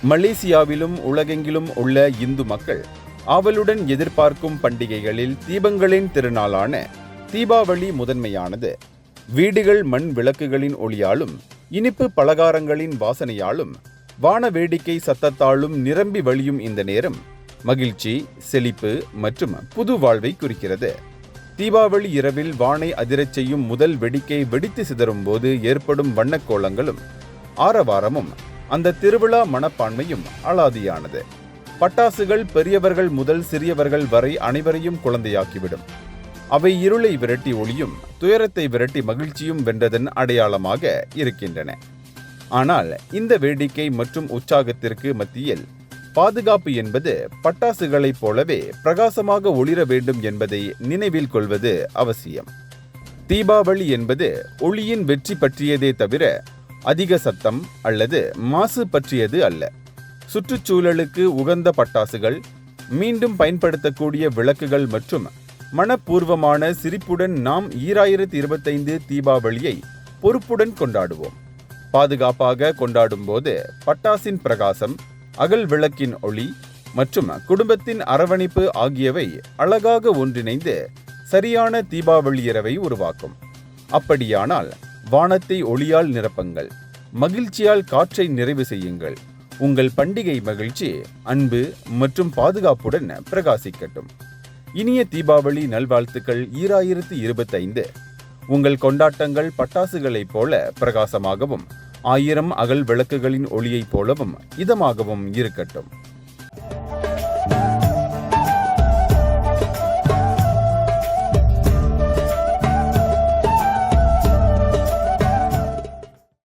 மலேசியாவிலும் உலகெங்கிலும் உள்ள இந்து மக்கள் ஆவலுடன் எதிர்பார்க்கும் பண்டிகைகளில் தீபங்களின் திருநாளான தீபாவளி முதன்மையானது. வீடுகள் மண் விளக்குகளின் ஒளியாலும் இனிப்பு பலகாரங்களின் வாசனையாலும் வான வேடிக்கை சத்தத்தாலும் நிரம்பி வழியும் இந்த நேரம் மகிழ்ச்சி, செழிப்பு மற்றும் புது வாழ்வை குறிக்கிறது. தீபாவளி இரவில் வானை அதிரச் செய்யும் முதல் வெடிக்கை வெடித்து சிதறும் போது ஏற்படும் வண்ணக்கோலங்களும் ஆரவாரமும் அந்த திருவிழா மனப்பான்மையும் அலாதியானது. பட்டாசுகள் பெரியவர்கள் முதல் சிறியவர்கள் வரை அனைவரையும் குழந்தையாக்கிவிடும். அவை இருளை விரட்டி ஒளியும், துயரத்தை விரட்டி மகிழ்ச்சியும் வென்றதன் அடையாளமாக இருக்கின்றன. ஆனால் இந்த வேடிக்கை மற்றும் உற்சாகத்திற்கு மத்தியில் பாதுகாப்பு என்பது பட்டாசுகளைப் போலவே பிரகாசமாக ஒளிர வேண்டும் என்பதை நினைவில் கொள்வது அவசியம். தீபாவளி என்பது ஒளியின் வெற்றி பற்றியதே தவிர அதிக சத்தம் அல்லது மாசு பற்றியது அல்ல. சுற்றுச்சூழலுக்கு உகந்த பட்டாசுகள், மீண்டும் பயன்படுத்தக்கூடிய விளக்குகள் மற்றும் மனப்பூர்வமான சிரிப்புடன் நாம் 2025 தீபாவளியை பொறுப்புடன் கொண்டாடுவோம். பாதுகாப்பாக கொண்டாடும் போது பட்டாசின் பிரகாசம், அகல் விளக்கின் ஒளி மற்றும் குடும்பத்தின் அரவணைப்பு ஆகியவை அழகாக ஒன்றிணைந்து சரியான தீபாவளி இரவை உருவாக்கும். அப்படியானால் வானத்தை ஒளியால் நிரப்புங்கள், மகிழ்ச்சியால் காற்றை நிறைவு செய்யுங்கள். உங்கள் பண்டிகை மகிழ்ச்சி, அன்பு மற்றும் பாதுகாப்புடன் பிரகாசிக்கட்டும். இனிய தீபாவளி நல்வாழ்த்துக்கள் 2025. உங்கள் கொண்டாட்டங்கள் பட்டாசுகளைப் போல பிரகாசமாகவும் 1000 அகல் விளக்குகளின் ஒளியைப் போலவும் இதமாகவும் இருக்கட்டும்.